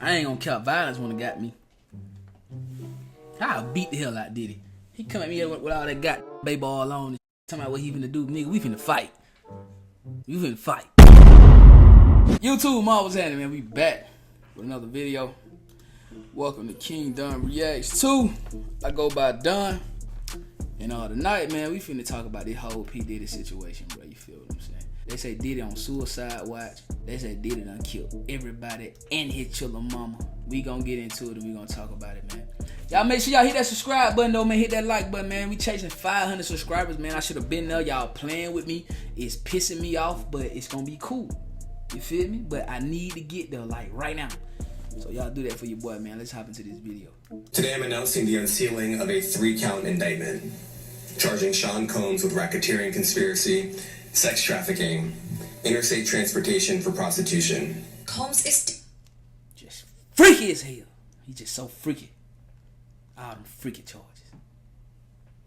I ain't gonna count violence when it got me. I beat the hell out of Diddy. He come at me with all that got baby all on and talking about what he finna do. Nigga, we finna fight. We finna fight. YouTube, ma, what's happening, man? We back with another video. Welcome to King Don Reacts 2. I go by Don. And tonight, man, we finna talk about this whole P.Diddy situation, bro. You feel what I'm saying? They say Diddy on suicide watch. They say Diddy done killed everybody and his chillin' mama. We gonna get into it and we gonna talk about it, man. Y'all make sure y'all hit that subscribe button though, man. Hit that like button, man. We chasing 500 subscribers, man. I should have been there. Y'all playing with me. It's pissing me off, but it's gonna be cool. You feel me? But I need to get there, like, right now. So y'all do that for your boy, man. Let's hop into this video. Today I'm announcing the unsealing of a 3-count indictment, charging Sean Combs with racketeering conspiracy, sex trafficking, interstate transportation for prostitution. Combs is just freaky as hell. He's just so freaky. All them freaky charges.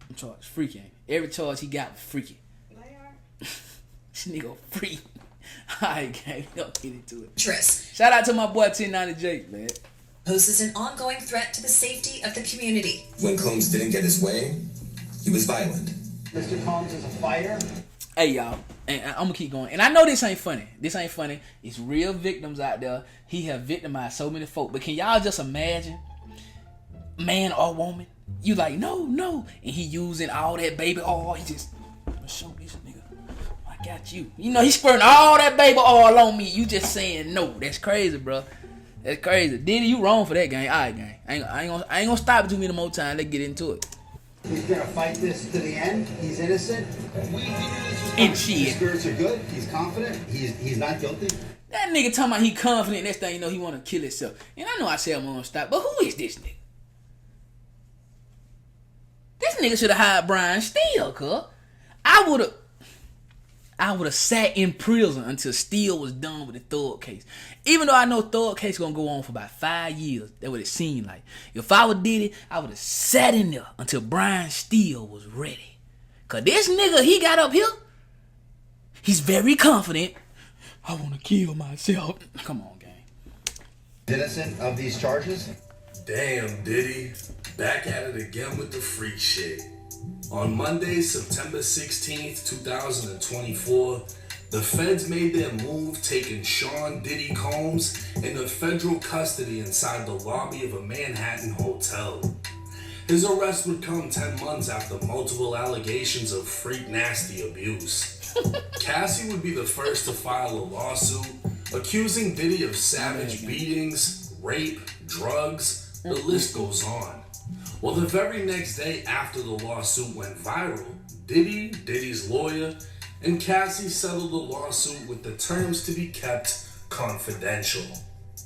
Them charges freaky, ain't it? Every charge he got was freaky. They are. This nigga free. Alright, gang, we gonna get into it. Tress Shout out to my boy 1090J, man. poses an ongoing threat to the safety of the community. When Combs didn't get his way, he was violent. Mr. Combs is a fighter. Hey, y'all, and I'm gonna keep going. And I know this ain't funny. This ain't funny. It's real victims out there. He have victimized so many folk. But can y'all just imagine, man or woman, you like, no, and he using all that baby oil. He just, I'm gonna show this nigga. I got you. You know, he squirting all that baby oil on me. You just saying no. That's crazy, bro. That's crazy. Diddy, you wrong for that, gang. All right, gang. I ain't gonna stop it too many more times. Let's get into it. He's gonna fight this to the end. He's innocent. And His shit. spirits are good. He's confident. He's not guilty. That nigga talking about he confident. Next thing you know, he want to kill himself. And I know I said I'm gonna stop, but who is this nigga? This nigga should have hired Brian Steele, cuz. I would have sat in prison until Steele was done with the Thug case. Even though I know Thug case gonna go on for about 5 years. That's what it seemed like. If I would did it, I would have sat in there until Brian Steele was ready. Cause this nigga he got up here, he's very confident. I wanna kill myself. Come on, gang. Innocent of these charges. Damn, Diddy. Back at it again with the freak shit. On Monday, September 16th, 2024, the feds made their move, taking Sean Diddy Combs into federal custody inside the lobby of a Manhattan hotel. His arrest would come 10 months after multiple allegations of freak nasty abuse. Cassie would be the first to file a lawsuit accusing Diddy of savage beatings, rape, drugs, the list goes on. Well, the very next day after the lawsuit went viral, Diddy, Diddy's lawyer, and Cassie settled the lawsuit with the terms to be kept confidential.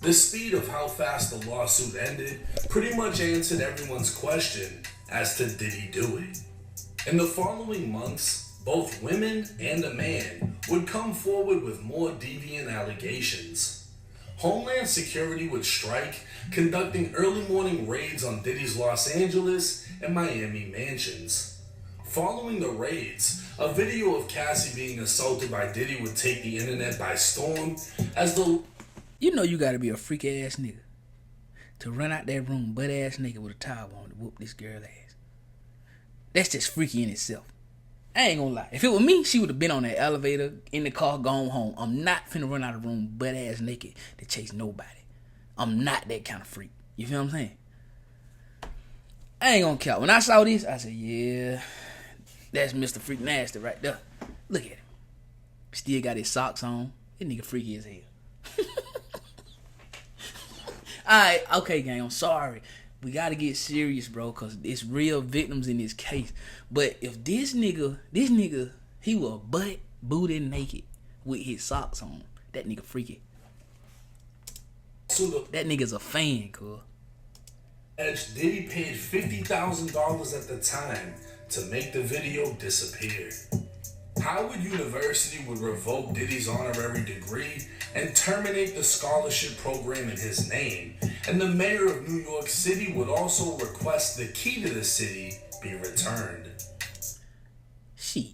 The speed of how fast the lawsuit ended pretty much answered everyone's question as to did he do it. In the following months, both women and a man would come forward with more deviant allegations. Homeland Security would strike, conducting early morning raids on Diddy's Los Angeles and Miami mansions. Following the raids, a video of Cassie being assaulted by Diddy would take the internet by storm as the... You know you gotta be a freak ass nigga to run out that room butt ass nigga with a towel on to whoop this girl ass. That's just freaky in itself. I ain't gonna lie. If it was me, she would have been on that elevator, in the car, gone home. I'm not finna run out of the room butt ass naked to chase nobody. I'm not that kind of freak. You feel what I'm saying? I ain't gonna count. When I saw this, I said, yeah, that's Mr. Freak Nasty right there. Look at him. Still got his socks on. This nigga freaky as hell. Alright, okay, gang, I'm sorry. We gotta get serious, bro, cause it's real victims in this case. But if this nigga, he was butt booty naked with his socks on, that nigga freaky. That nigga's a fan, cuz. Diddy paid $50,000 at the time to make the video disappear. Howard University would revoke Diddy's honorary degree and terminate the scholarship program in his name, and the mayor of New York City would also request the key to the city be returned. Shit.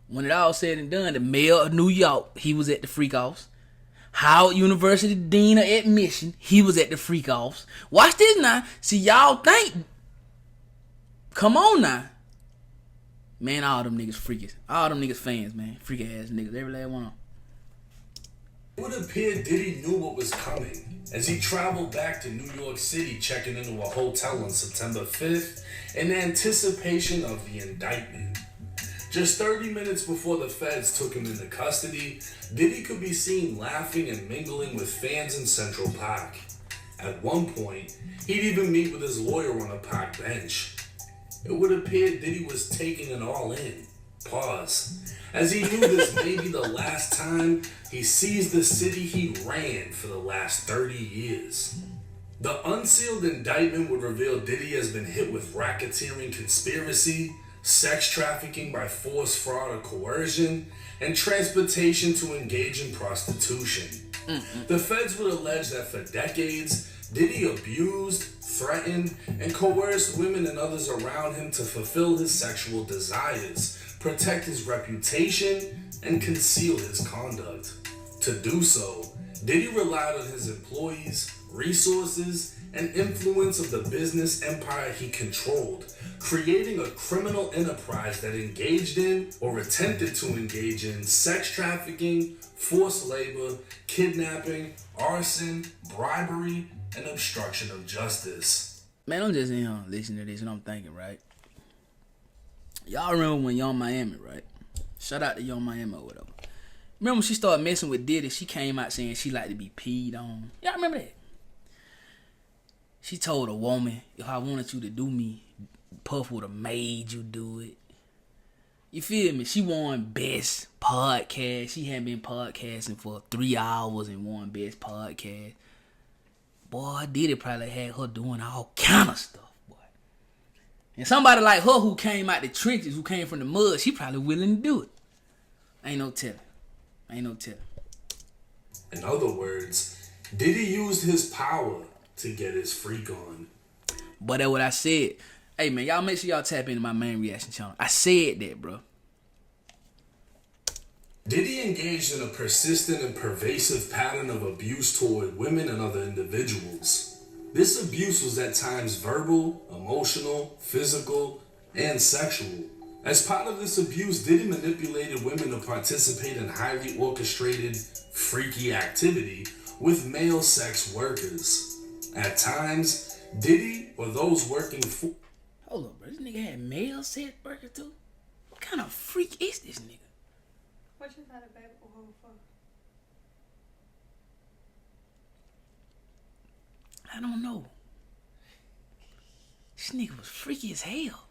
When it all said and done, the mayor of New York, he was at the freak house. Howard University Dean of Admission. He was at the freak offs. Watch this now. See, y'all think. Come on now. Man, all them niggas freakies. All them niggas fans, man. Freaky ass niggas. Every last one of them. It would appear Diddy knew what was coming as he traveled back to New York City, checking into a hotel on September 5th in anticipation of the indictment. Just 30 minutes before the feds took him into custody, Diddy could be seen laughing and mingling with fans in Central Park. At one point, he'd even meet with his lawyer on a park bench. It would appear Diddy was taking it all in. Pause. As he knew this may be the last time he sees the city he ran for the last 30 years. The unsealed indictment would reveal Diddy has been hit with racketeering conspiracy, sex trafficking by force, fraud, or coercion, and transportation to engage in prostitution. The feds would allege that for decades, Diddy abused, threatened, and coerced women and others around him to fulfill his sexual desires, protect his reputation, and conceal his conduct. To do so, Diddy relied on his employees, resources, and influence of the business empire he controlled, creating a criminal enterprise that engaged in or attempted to engage in sex trafficking, forced labor, kidnapping, arson, bribery, and obstruction of justice. Man, I'm just in here listening to this and I'm thinking, right? Y'all remember when Young Miami, right? Shout out to Young Miami or whatever. Remember when she started messing with Diddy, she came out saying she liked to be peed on. Y'all remember that? She told a woman, if I wanted you to do me, Puff would have made you do it. You feel me? She won Best Podcast. She had been podcasting for 3 hours and won Best Podcast. Boy, Diddy probably had her doing all kind of stuff, boy. And somebody like her who came out the trenches, who came from the mud, she probably willing to do it. Ain't no telling. In other words, Diddy used his power to get his freak on. But that's what I said. Hey, man, y'all make sure y'all tap into my main reaction channel. I said that, bro. Diddy engaged in a persistent and pervasive pattern of abuse toward women and other individuals. This abuse was at times verbal, emotional, physical, and sexual. As part of this abuse, Diddy manipulated women to participate in highly orchestrated, freaky activity with male sex workers. At times, Diddy or those working for... Hold up, bro. This nigga had male sex workers too? What kind of freak is this nigga? What you had a baby oil for? I don't know. This nigga was freaky as hell.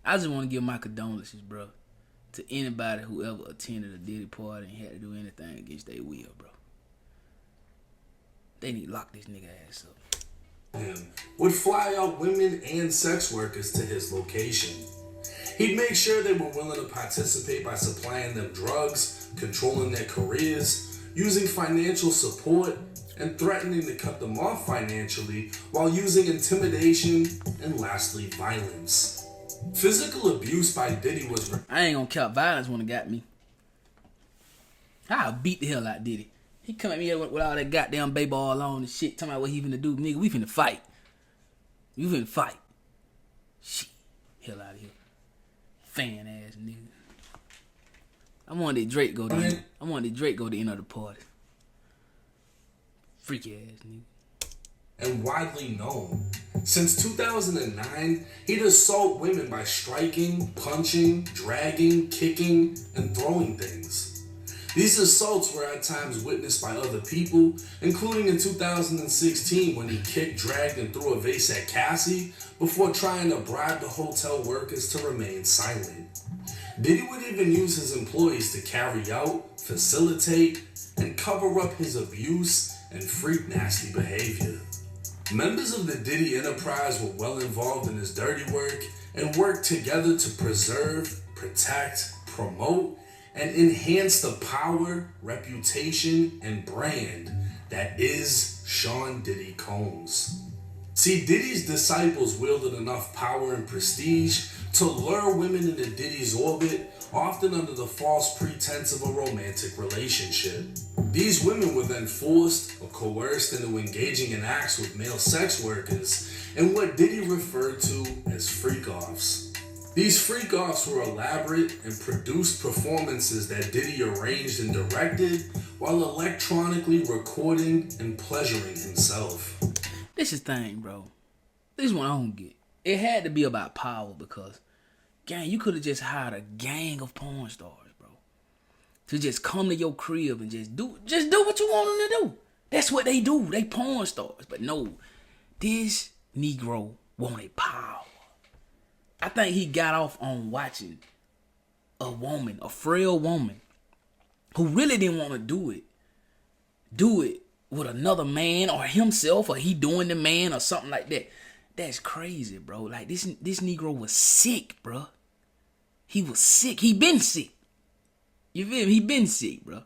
I just want to give my condolences, bro, to anybody who ever attended a Diddy party and had to do anything against their will, bro. They need to lock this nigga ass up. Him would fly out women and sex workers to his location. He'd make sure they were willing to participate by supplying them drugs, controlling their careers, using financial support, and threatening to cut them off financially while using intimidation and lastly violence. Physical abuse by Diddy was... I ain't gonna count violence when it got me. I'll beat the hell out of Diddy. He come at me with all that goddamn baby all on and shit, talking about what he finna do. Nigga, we finna fight. You finna fight. Shit. Hell out of here. Fan ass nigga. I wanted Drake go to the end of the party. Freaky ass nigga. And widely known. Since 2009, he'd assault women by striking, punching, dragging, kicking, and throwing things. These assaults were at times witnessed by other people, including in 2016 when he kicked, dragged, and threw a vase at Cassie before trying to bribe the hotel workers to remain silent. Diddy would even use his employees to carry out, facilitate, and cover up his abuse and freak nasty behavior. Members of the Diddy enterprise were well involved in his dirty work and worked together to preserve, protect, promote, and enhance the power, reputation, and brand that is Sean Diddy Combs. See, Diddy's disciples wielded enough power and prestige to lure women into Diddy's orbit, often under the false pretense of a romantic relationship. These women were then forced or coerced into engaging in acts with male sex workers in what Diddy referred to as freak-offs. These freak-offs were elaborate and produced performances that Diddy arranged and directed while electronically recording and pleasuring himself. This is the thing, bro. This is what I don't get. It had to be about power because, gang, you could have just hired a gang of porn stars, bro, to just come to your crib and just do what you want them to do. That's what they do. They porn stars. But no, this Negro wanted power. I think he got off on watching a woman, a frail woman, who really didn't want to do it with another man or himself, or he doing the man or something like that. That's crazy, bro. Like, this Negro was sick, bro. He was sick. He been sick. You feel me? He been sick, bro.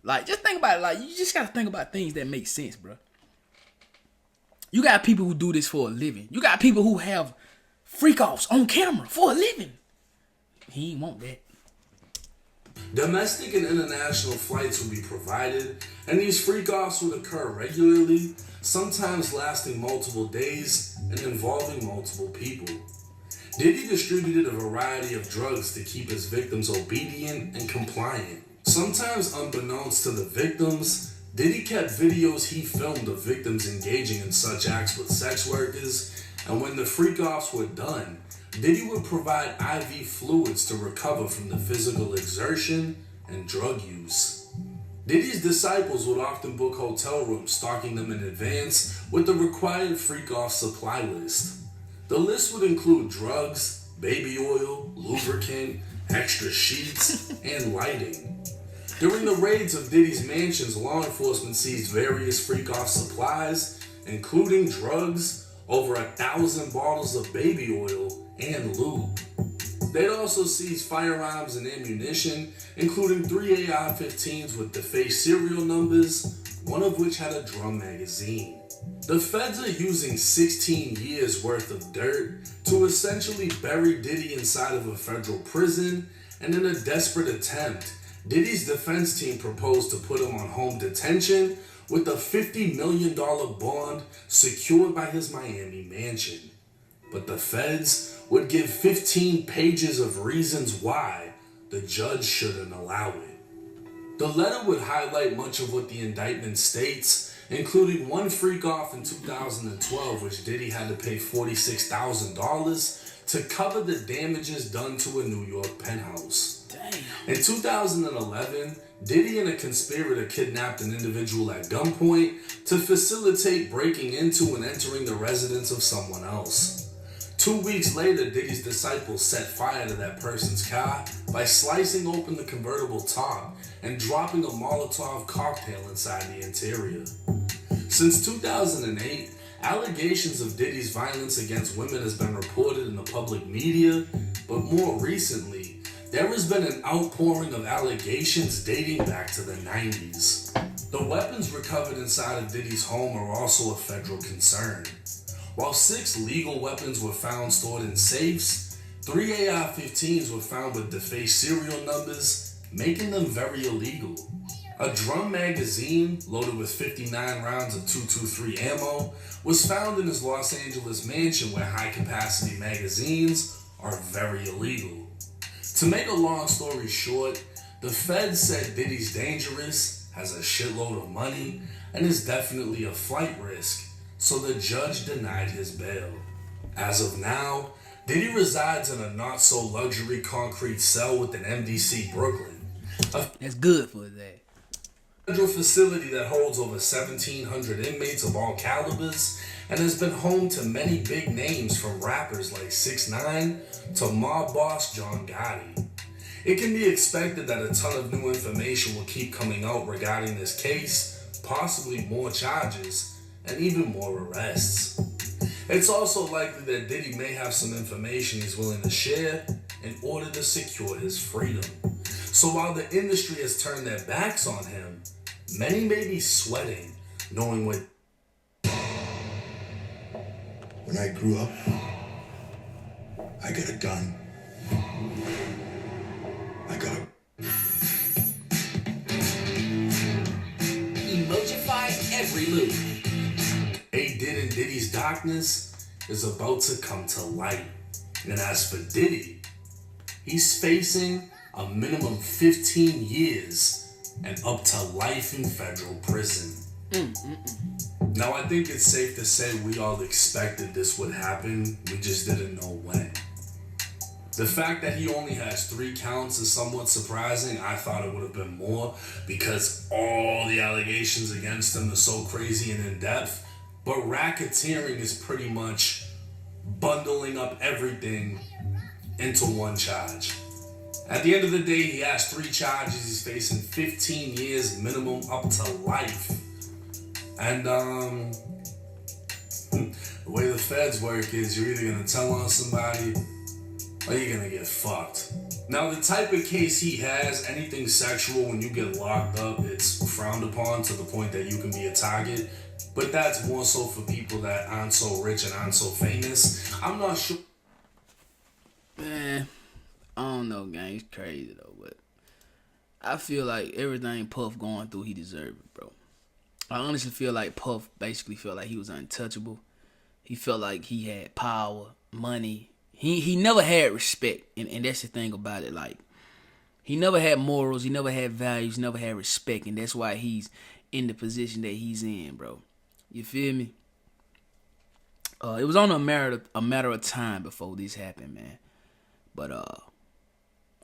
Like, just think about it. Like, you just gotta think about things that make sense, bro. You got people who do this for a living. You got people who have freak-offs on camera for a living. He ain't want that. Domestic and international flights would be provided, and these freak-offs would occur regularly, sometimes lasting multiple days and involving multiple people. Diddy distributed a variety of drugs to keep his victims obedient and compliant. Sometimes unbeknownst to the victims, Diddy kept videos he filmed of victims engaging in such acts with sex workers, and when the freak-offs were done, Diddy would provide IV fluids to recover from the physical exertion and drug use. Diddy's disciples would often book hotel rooms, stocking them in advance with the required freak-off supply list. The list would include drugs, baby oil, lubricant, extra sheets, and lighting. During the raids of Diddy's mansions, law enforcement seized various freak-off supplies, including drugs, over 1,000 bottles of baby oil, and lube. They'd also seize firearms and ammunition, including 3 AR-15s with defaced serial numbers, one of which had a drum magazine. The feds are using 16 years worth of dirt to essentially bury Diddy inside of a federal prison, and in a desperate attempt, Diddy's defense team proposed to put him on home detention with a $50 million bond secured by his Miami mansion. But the feds would give 15 pages of reasons why the judge shouldn't allow it. The letter would highlight much of what the indictment states, including one freak-off in 2012, which Diddy had to pay $46,000 to cover the damages done to a New York penthouse. Damn. In 2011, Diddy and a conspirator kidnapped an individual at gunpoint to facilitate breaking into and entering the residence of someone else. 2 weeks later, Diddy's disciples set fire to that person's car by slicing open the convertible top and dropping a Molotov cocktail inside the interior. Since 2008, allegations of Diddy's violence against women has been reported in the public media, but more recently, there has been an outpouring of allegations dating back to the 90s. The weapons recovered inside of Diddy's home are also a federal concern. While 6 legal weapons were found stored in safes, 3 AR-15s were found with defaced serial numbers, making them very illegal. A drum magazine loaded with 59 rounds of .223 ammo was found in his Los Angeles mansion, where high-capacity magazines are very illegal. To make a long story short, the feds said Diddy's dangerous, has a shitload of money, and is definitely a flight risk, so the judge denied his bail. As of now, Diddy resides in a not-so-luxury concrete cell within MDC Brooklyn. That's good for his ass. A federal facility that holds over 1,700 inmates of all calibers and has been home to many big names from rappers like 6ix9ine to mob boss John Gotti. It can be expected that a ton of new information will keep coming out regarding this case, possibly more charges, and even more arrests. It's also likely that Diddy may have some information he's willing to share in order to secure his freedom. So while the industry has turned their backs on him, many may be sweating, knowing what When I grew up, I got a gun. I got a... Emojify every move. P.Diddy and Diddy's darkness is about to come to light. And as for Diddy, he's facing a minimum 15 years and up to life in federal prison. Now, I think it's safe to say we all expected this would happen. We just didn't know when. The fact that he only has 3 counts is somewhat surprising. I thought it would have been more because all the allegations against him are so crazy and in-depth. But racketeering is pretty much bundling up everything into one charge. At the end of the day, he has 3 charges. He's facing 15 years minimum up to life. And the way the feds work is you're either gonna tell on somebody or you're gonna get fucked. Now, the type of case he has, anything sexual, when you get locked up, it's frowned upon to the point that you can be a target. But that's more so for people that aren't so rich and aren't so famous. I'm not sure. Man, I don't know, gang. It's crazy, though. But I feel like everything Puff going through, he deserved it, bro. I honestly feel like Puff basically felt like he was untouchable. He felt like he had power, money. He never had respect. And that's the thing about it. Like, he never had morals. He never had values. Never had respect. And that's why he's in the position that he's in, bro. You feel me? It was only a matter of time before this happened, man. But I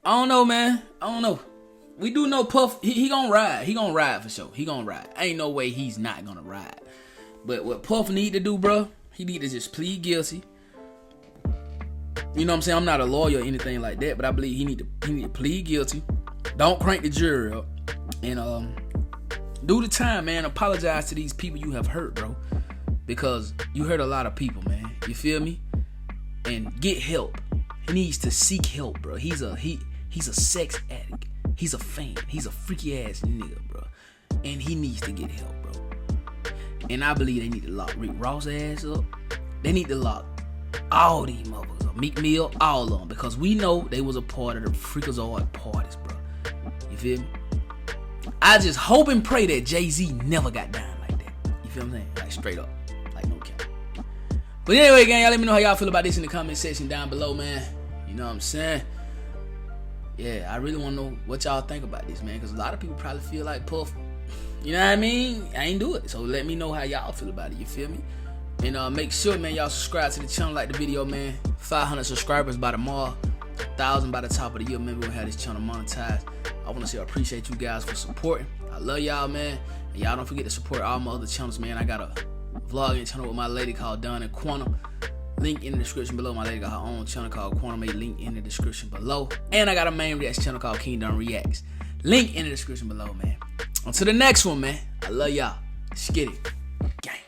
don't know, man. I don't know. We do know Puff. He gonna ride. He gonna ride for sure. He gonna ride. Ain't no way he's not gonna ride. But what Puff need to do, bro? He need to just plead guilty. You know what I'm saying? I'm not a lawyer or anything like that, but I believe he need to plead guilty. Don't crank the jury up, and do the time, man. Apologize to these people you have hurt, bro, because you hurt a lot of people, man. You feel me? And get help. He needs to seek help, bro. He's a sex addict. He's a fan. He's a freaky ass nigga, bro. And he needs to get help, bro. And I believe they need to lock Rick Ross' ass up. They need to lock all these motherfuckers up. Meek Mill, all of them. Because we know they was a part of the Freakazoid parties, bro. You feel me? I just hope and pray that Jay-Z never got down like that. You feel what I'm saying? Like straight up. Like no cap. But anyway, gang, y'all let me know how y'all feel about this in the comment section down below, man. You know what I'm saying? Yeah, I really want to know what y'all think about this, man. Because a lot of people probably feel like Puff, you know what I mean? I ain't do it. So let me know how y'all feel about it. You feel me? And make sure, man, y'all subscribe to the channel, like the video, man. 500 subscribers by tomorrow. 1,000 by the top of the year, man. We're going to have this channel monetized. I want to say I appreciate you guys for supporting. I love y'all, man. And y'all don't forget to support all my other channels, man. I got a vlogging channel with my lady called Donna Quantum. Link in the description below. My lady got her own channel called Quantum. Link in the description below. And I got a main reaction channel called Kingdom Reacts. Link in the description below, man. On to the next one, man. I love y'all. Let's get it. Gang.